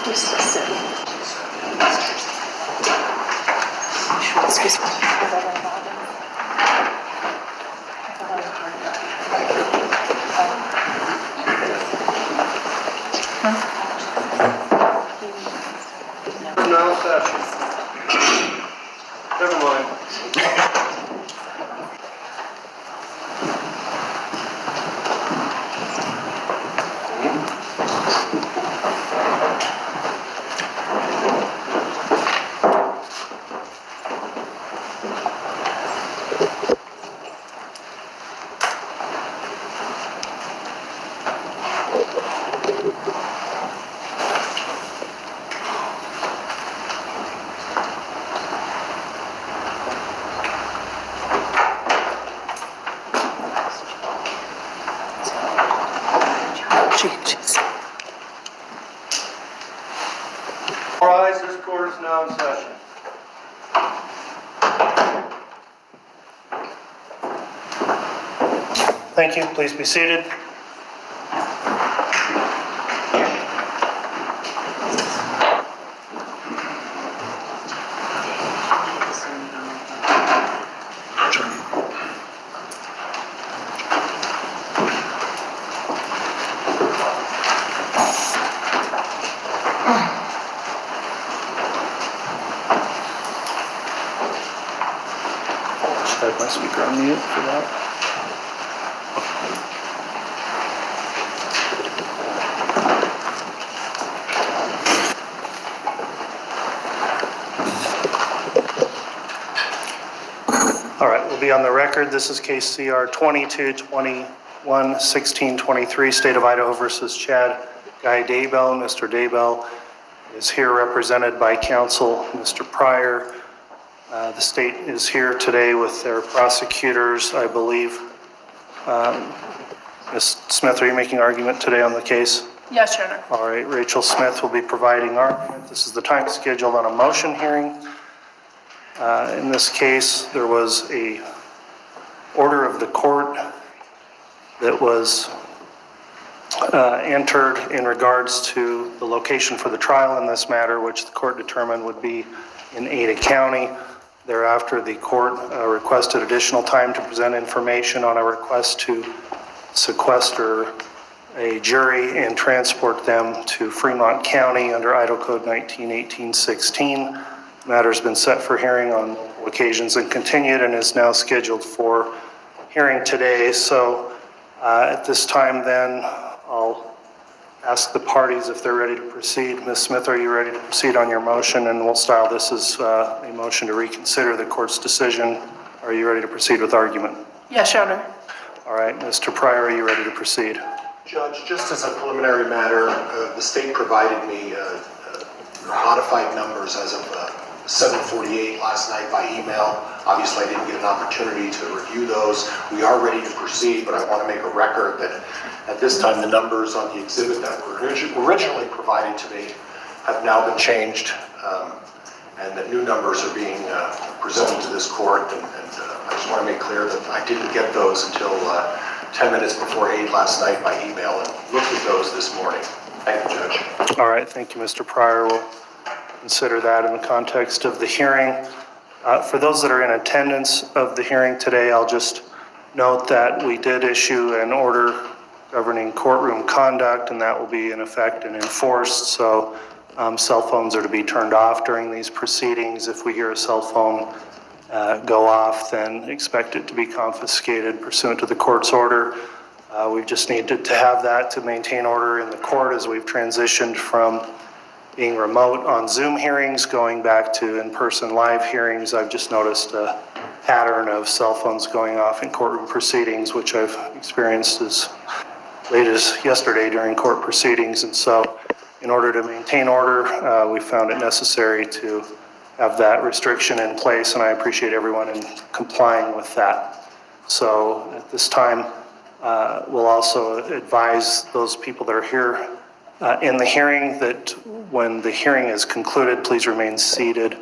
Excuse me. No session. Never mind. All rise, this court is now in session. Thank you. Please be seated. Should I have my speaker on mute for that? All right, we'll be on the record. This is case CR 22-21-1623, State of Idaho versus Chad Guy Daybell. Mr. Daybell is here represented by counsel Mr. Pryor. The state is here today with their prosecutors, I believe. Ms. Smith, are you making argument today on the case? Yes, Your Honor. All right, Rachel Smith will be providing argument. This is the time scheduled on a motion hearing. In this case, there was a order of the court that was entered in regards to the location for the trial in this matter, which the court determined would be in Ada County. Thereafter, the court requested additional time to present information on a request to sequester a jury and transport them to Fremont County under Idaho Code 19-18-16. The matter has been set for hearing on multiple occasions and continued and is now scheduled for hearing today. So at this time then, I'll ask the parties if they're ready to proceed. Ms. Smith, are you ready to proceed on your motion? And we'll style this as a motion to reconsider the court's decision. Are you ready to proceed with argument? Yes, Your Honor. All right, Mr. Pryor, are you ready to proceed? Judge, just as a preliminary matter, the state provided me modified numbers as of 7:48 last night by email. Obviously, I didn't get an opportunity to review those. We are ready to proceed, but I want to make a record that at this time, the numbers on the exhibit that were originally provided to me have now been changed, and that new numbers are being presented to this court. And I just want to make clear that I didn't get those until 10 minutes before 8 last night by email, and looked at those this morning. Thank you, Judge. All right, thank you, Mr. Pryor. We'll consider that in the context of the hearing. For those that are in attendance of the hearing today, I'll just note that we did issue an order governing courtroom conduct, and that will be in effect and enforced. So cell phones are to be turned off during these proceedings. If we hear a cell phone go off, then expect it to be confiscated pursuant to the court's order. We've just needed to have that to maintain order in the court as we've transitioned from being remote on Zoom hearings, going back to in-person live hearings. I've just noticed a pattern of cell phones going off in courtroom proceedings, which I've experienced as late as yesterday during court proceedings. And so in order to maintain order, we found it necessary to have that restriction in place, and I appreciate everyone in complying with that. So at this time, we'll also advise those people that are here in the hearing that when the hearing is concluded, please remain seated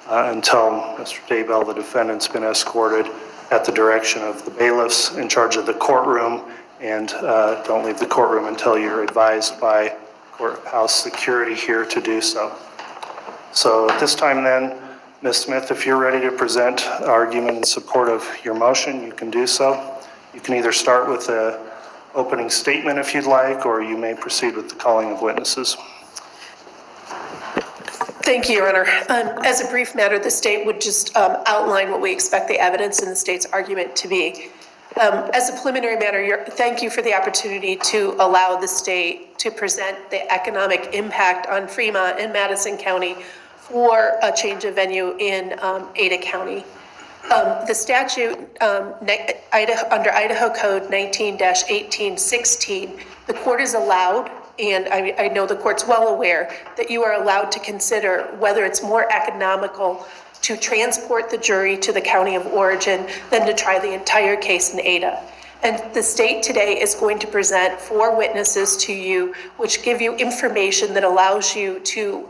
until Mr. Daybell, the defendant's been escorted at the direction of the bailiffs in charge of the courtroom, and don't leave the courtroom until you're advised by courthouse security here to do so. So at this time then, Ms. Smith, if you're ready to present argument in support of your motion, you can do so. You can either start with an opening statement if you'd like, or you may proceed with the calling of witnesses. Thank you, Your Honor. As a brief matter, the state would just outline what we expect the evidence in the state's argument to be. As a preliminary matter, thank you for the opportunity to allow the state to present the economic impact on Fremont and Madison County for a change of venue in Ada County. The statute under Idaho Code 19-1816, the court is allowed, and I know the court's well aware, that you are allowed to consider whether it's more economical to transport the jury to the county of origin than to try the entire case in Ada. And the state today is going to present 4 witnesses to you, which give you information that allows you to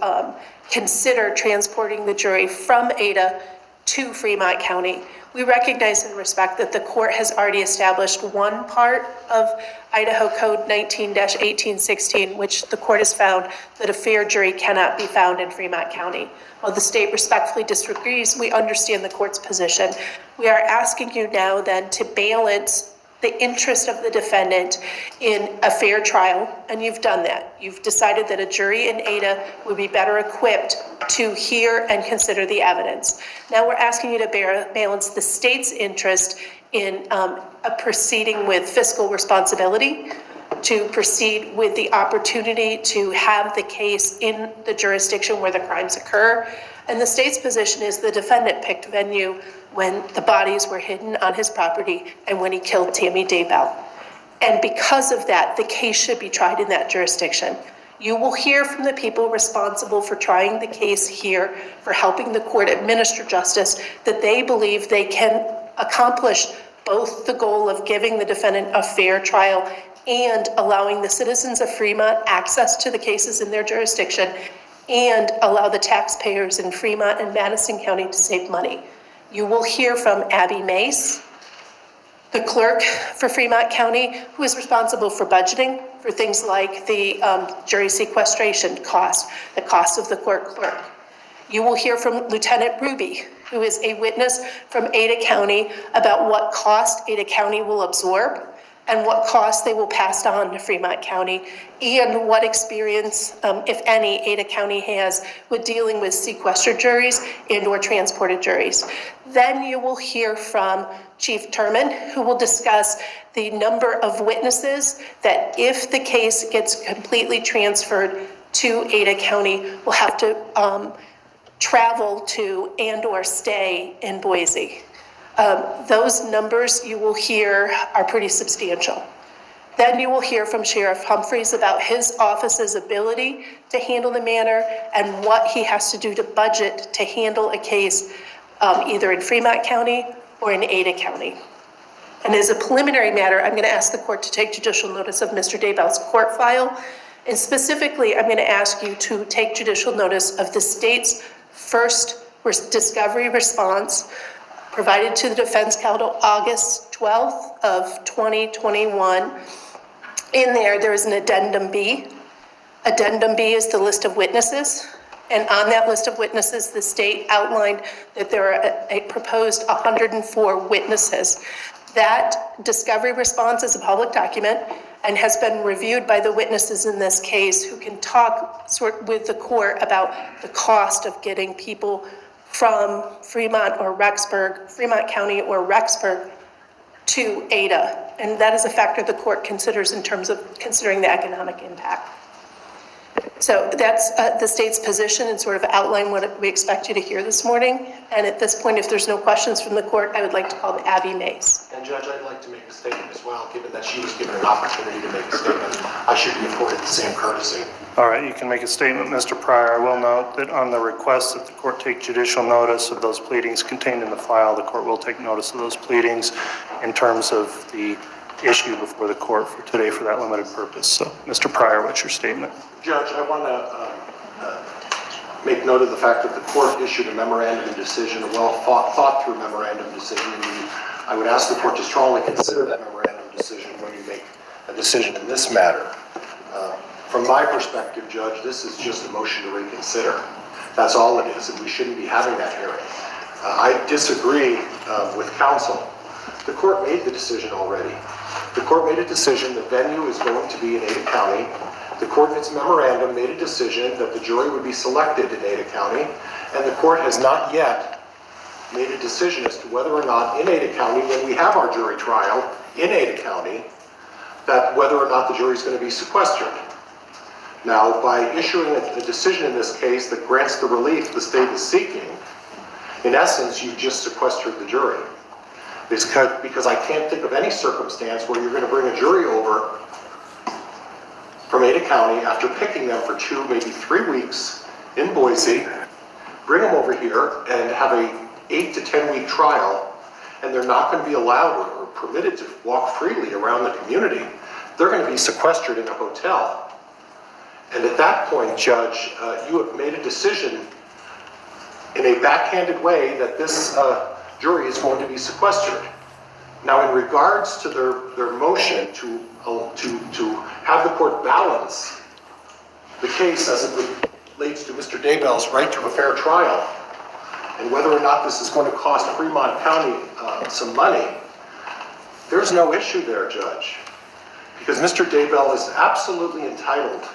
consider transporting the jury from Ada to Fremont County. We recognize and respect that the court has already established one part of Idaho Code 19-1816, which the court has found that a fair jury cannot be found in Fremont County. While the state respectfully disagrees, we understand the court's position. We are asking you now then to balance the interest of the defendant in a fair trial, and you've done that. You've decided that a jury in Ada would be better equipped to hear and consider the evidence. Now we're asking you to balance the state's interest in a proceeding with fiscal responsibility, to proceed with the opportunity to have the case in the jurisdiction where the crimes occur. And the state's position is the defendant picked venue when the bodies were hidden on his property and when he killed Tammy Daybell. And because of that, the case should be tried in that jurisdiction. You will hear from the people responsible for trying the case here, for helping the court administer justice, that they believe they can accomplish both the goal of giving the defendant a fair trial and allowing the citizens of Fremont access to the cases in their jurisdiction and allow the taxpayers in Fremont and Madison County to save money. You will hear from Abby Mace, the clerk for Fremont County, who is responsible for budgeting for things like the jury sequestration cost, the cost of the court clerk. You will hear from Lieutenant Ruby, who is a witness from Ada County about what cost Ada County will absorb and what costs they will pass on to Fremont County, and what experience, if any, Ada County has with dealing with sequestered juries and or transported juries. Then you will hear from Chief Turman, who will discuss the number of witnesses that if the case gets completely transferred to Ada County, will have to travel to and or stay in Boise. Those numbers you will hear are pretty substantial. Then you will hear from Sheriff Humphreys about his office's ability to handle the matter and what he has to do to budget to handle a case either in Fremont County or in Ada County. And as a preliminary matter, I'm going to ask the court to take judicial notice of Mr. Daybell's court file. And specifically, I'm going to ask you to take judicial notice of the state's first discovery response provided to the defense counsel August 12th of 2021. In there is an addendum B. Addendum B is the list of witnesses. And on that list of witnesses, the state outlined that there are a proposed 104 witnesses. That discovery response is a public document and has been reviewed by the witnesses in this case, who can talk with the court about the cost of getting people from Fremont County or Rexburg to Ada. And that is a factor the court considers in terms of considering the economic impact. So that's the state's position and sort of outline what we expect you to hear this morning. And at this point, if there's no questions from the court, I would like to call Abby Mace. And Judge, I'd like to make a statement as well, given that she was given an opportunity to make a statement. I should be afforded the same courtesy. All right, you can make a statement, Mr. Pryor. I will note that on the request that the court take judicial notice of those pleadings contained in the file, the court will take notice of those pleadings in terms of the issue before the court for today for that limited purpose. So, Mr. Pryor, what's your statement? Judge, I want to make note of the fact that the court issued a memorandum of decision, a well-thought through memorandum of decision. I would ask the court to strongly consider that memorandum of decision when you make a decision in this matter. From my perspective, Judge, this is just a motion to reconsider. That's all it is, and we shouldn't be having that hearing. I disagree with counsel. The court made the decision already. The court made a decision the venue is going to be in Ada County. The court in its memorandum made a decision that the jury would be selected in Ada County, and the court has not yet made a decision as to whether or not in Ada County, when we have our jury trial in Ada County, that whether or not the jury is going to be sequestered. Now, by issuing a decision in this case that grants the relief the state is seeking, in essence, you just sequestered the jury. Because I can't think of any circumstance where you're going to bring a jury over from Ada County after picking them for 2, maybe 3 weeks in Boise, bring them over here and have a 8 to 10 week trial, and they're not going to be allowed or permitted to walk freely around the community. They're going to be sequestered in a hotel. And at that point, Judge, you have made a decision in a backhanded way that this jury is going to be sequestered. Now, in regards to their motion to have the court balance the case as it relates to Mr. Daybell's right to a fair trial, and whether or not this is going to cost Fremont County some money, there's no issue there, Judge, because Mr. Daybell is absolutely entitled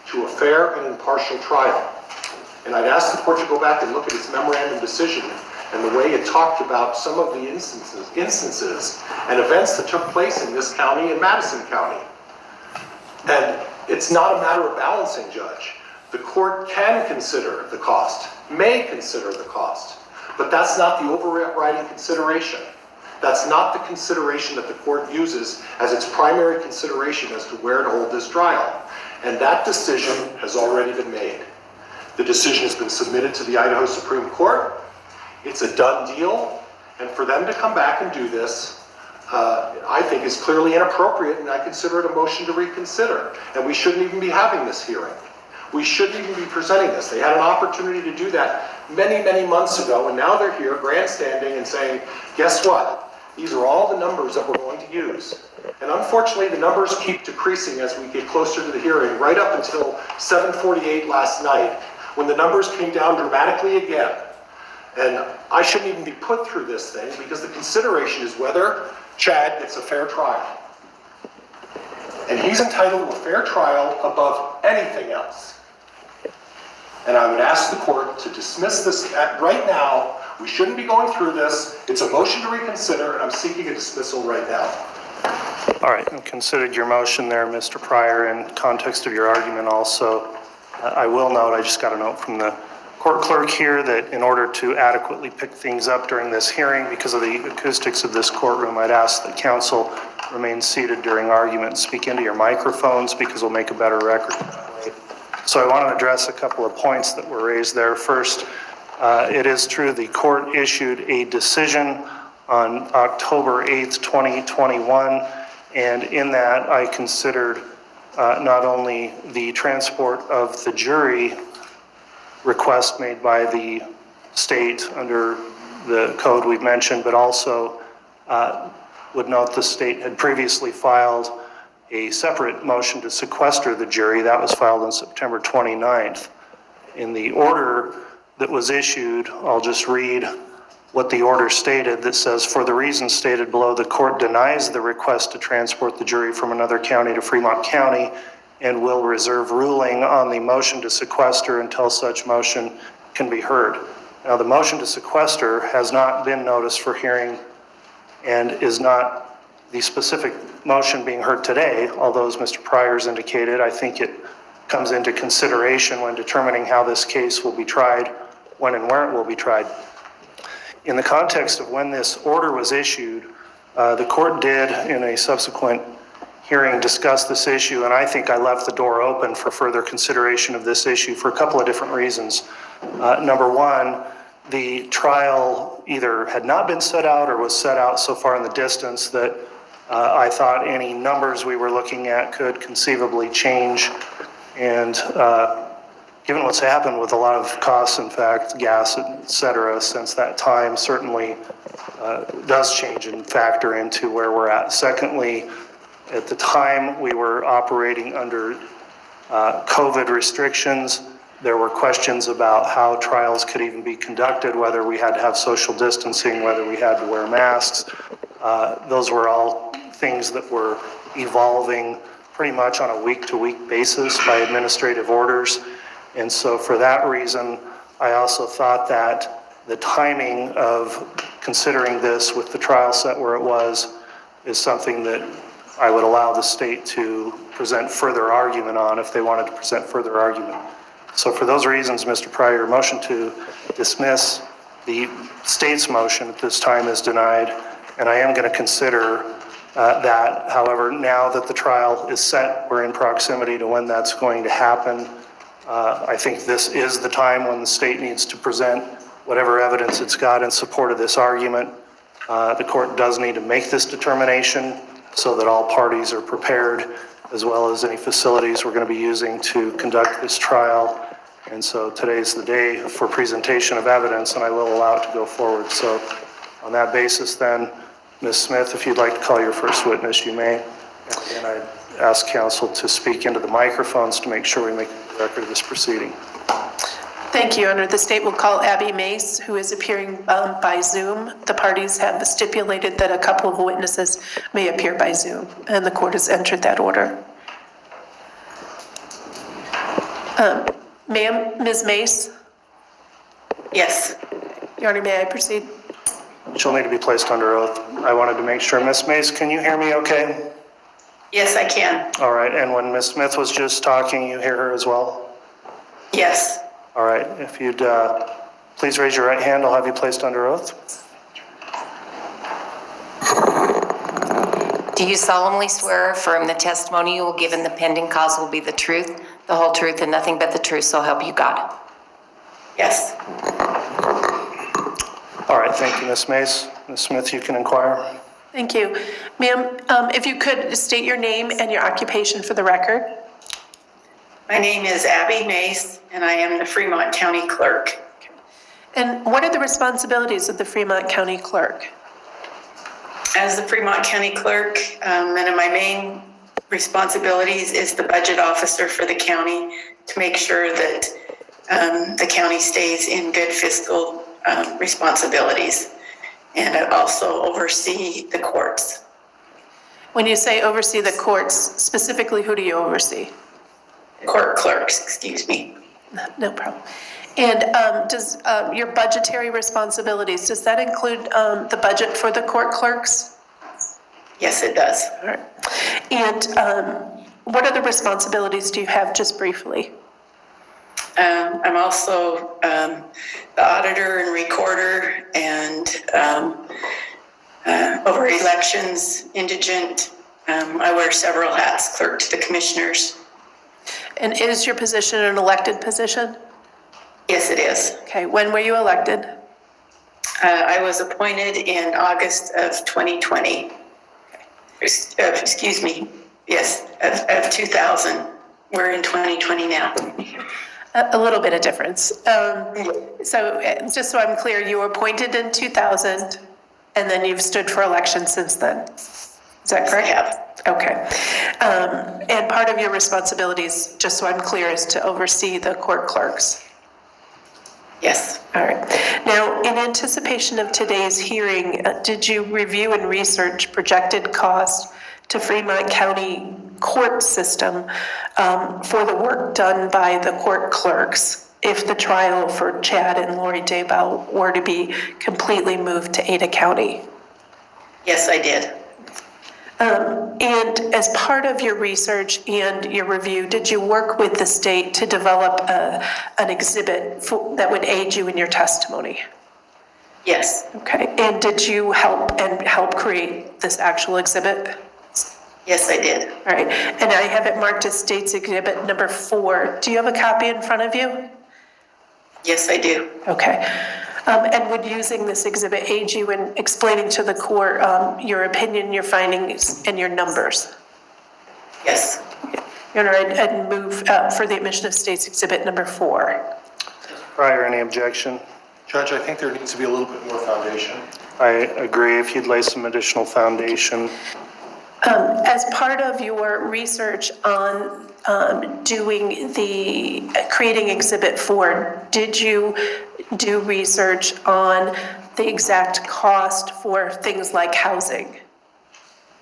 to a fair and impartial trial. And I'd ask the court to go back and look at its memorandum decision and the way it talked about some of the instances and events that took place in this county and Madison County. And it's not a matter of balancing, Judge. The court can consider the cost, may consider the cost, but that's not the overriding consideration. That's not the consideration that the court uses as its primary consideration as to where to hold this trial. And that decision has already been made. The decision has been submitted to the Idaho Supreme Court. It's a done deal. And for them to come back and do this, I think is clearly inappropriate, and I consider it a motion to reconsider. And we shouldn't even be having this hearing. We shouldn't even be presenting this. They had an opportunity to do that many, many months ago, and now they're here grandstanding and saying, guess what? These are all the numbers that we're going to use. And unfortunately, the numbers keep decreasing as we get closer to the hearing, right up until 7:48 last night, when the numbers came down dramatically again. And I shouldn't even be put through this thing, because the consideration is whether Chad gets a fair trial. And he's entitled to a fair trial above anything else. And I would ask the court to dismiss this right now. We shouldn't be going through this. It's a motion to reconsider, and I'm seeking a dismissal right now. All right, and considered your motion there, Mr. Pryor, in context of your argument also. I will note, I just got a note from the court clerk here that in order to adequately pick things up during this hearing, because of the acoustics of this courtroom, I'd ask that counsel remain seated during argument. Speak into your microphones, because we'll make a better record. So I want to address a couple of points that were raised there. First, it is true the court issued a decision on October 8th, 2021, and in that I considered not only the transport of the jury request made by the state under the code we've mentioned, but also would note the state had previously filed a separate motion to sequester the jury. That was filed on September 29th. In the order that was issued, I'll just read what the order stated, that says, for the reasons stated below, the court denies the request to transport the jury from another county to Fremont County and will reserve ruling on the motion to sequester until such motion can be heard. Now, the motion to sequester has not been noticed for hearing and is not the specific motion being heard today, although as Mr. Pryor's indicated, I think it comes into consideration when determining how this case will be tried, when and where it will be tried. In the context of when this order was issued, the court did, in a subsequent hearing, discuss this issue, and I think I left the door open for further consideration of this issue for a couple of different reasons. Number one, the trial either had not been set out or was set out so far in the distance that I thought any numbers we were looking at could conceivably change. And given what's happened with a lot of costs, in fact, gas, et cetera, since that time, certainly does change and factor into where we're at. Secondly, at the time we were operating under COVID restrictions. There were questions about how trials could even be conducted, whether we had to have social distancing, whether we had to wear masks. Those were all things that were evolving pretty much on a week-to-week basis by administrative orders. And so for that reason, I also thought that the timing of considering this with the trial set where it was is something that I would allow the state to present further argument on if they wanted to present further argument. So for those reasons, Mr. Pryor, your motion to dismiss the state's motion at this time is denied, and I am going to consider that. However, now that the trial is set, we're in proximity to when that's going to happen. I think this is the time when the state needs to present whatever evidence it's got in support of this argument. The court does need to make this determination so that all parties are prepared, as well as any facilities we're going to be using to conduct this trial. And so today's the day for presentation of evidence, and I will allow it to go forward. So on that basis then, Ms. Smith, if you'd like to call your first witness, you may. And I ask counsel to speak into the microphones to make sure we make a record of this proceeding. Thank you, Your Honor. The state will call Abby Mace, who is appearing by Zoom. The parties have stipulated that a couple of witnesses may appear by Zoom, and the court has entered that order. Ma'am, Ms. Mace? Yes. Your Honor, may I proceed? She'll need to be placed under oath. I wanted to make sure. Ms. Mace, can you hear me okay? Yes, I can. All right, and when Ms. Smith was just talking, you hear her as well? Yes. All right, if you'd please raise your right hand, I'll have you placed under oath. Do you solemnly swear or affirm the testimony you will give in the pending cause will be the truth, the whole truth, and nothing but the truth, so help you God? Yes. All right, thank you, Ms. Mace. Ms. Smith, you can inquire. Thank you. Ma'am, if you could state your name and your occupation for the record. My name is Abby Mace, and I am the Fremont County Clerk. And what are the responsibilities of the Fremont County Clerk? As the Fremont County Clerk, one of my main responsibilities is the budget officer for the county to make sure that the county stays in good fiscal responsibilities. And I also oversee the courts. When you say oversee the courts, specifically who do you oversee? Court clerks, excuse me. No problem. And does your budgetary responsibilities, does that include the budget for the court clerks? Yes, it does. All right. And what other responsibilities do you have, just briefly? I'm also the auditor and recorder and over elections, indigent. I wear several hats, clerk to the commissioners. And is your position an elected position? Yes, it is. Okay, when were you elected? I was appointed in August of 2020. Excuse me. Yes, of 2000. We're in 2020 now. A little bit of difference. So just so I'm clear, you were appointed in 2000, and then you've stood for election since then. Is that correct? I have. Okay. And part of your responsibilities, just so I'm clear, is to oversee the court clerks. Yes. All right. Now, in anticipation of today's hearing, did you review and research projected costs to Fremont County court system for the work done by the court clerks if the trial for Chad and Lori Daybell were to be completely moved to Ada County? Yes, I did. And as part of your research and your review, did you work with the state to develop an exhibit that would aid you in your testimony? Yes. Okay. And did you help create this actual exhibit? Yes, I did. All right. And I have it marked as State's Exhibit number 4. Do you have a copy in front of you? Yes, I do. Okay. And would using this exhibit aid you in explaining to the court your opinion, your findings, and your numbers? Yes. Your Honor, I'd move for the admission of State's Exhibit number 4. Prior, any objection? Judge, I think there needs to be a little bit more foundation. I agree. If you'd lay some additional foundation. As part of your research on creating Exhibit 4, did you do research on the exact cost for things like housing?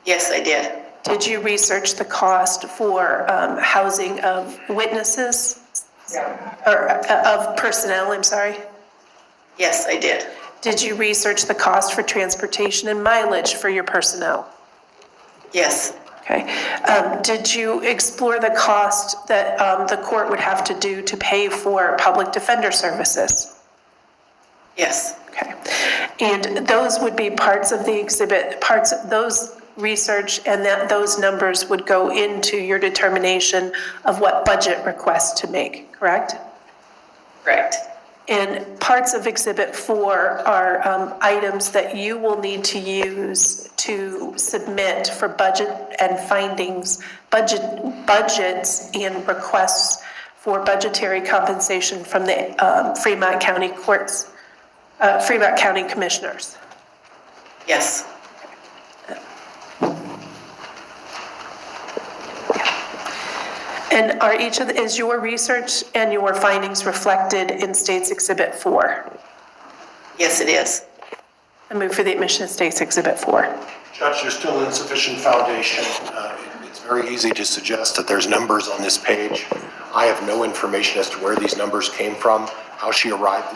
Yes, I did. Did you research the cost for housing of witnesses? Or of personnel, I'm sorry? Yes, I did. Did you research the cost for transportation and mileage for your personnel? Yes. Okay. Did you explore the cost that the court would have to do to pay for public defender services? Yes. Okay. And those would be parts of the exhibit, parts of those research, and that those numbers would go into your determination of what budget request to make, correct? Correct. And parts of Exhibit 4 are items that you will need to use to submit for budget and findings, budgets and requests for budgetary compensation from the Fremont County Courts, Fremont County Commissioners. Yes. And are is your research and your findings reflected in State's Exhibit 4? Yes, it is. I move for the admission of State's Exhibit 4. Judge, there's still insufficient foundation. It's very easy to suggest that there's numbers on this page. I have no information as to where these numbers came from, how she arrived at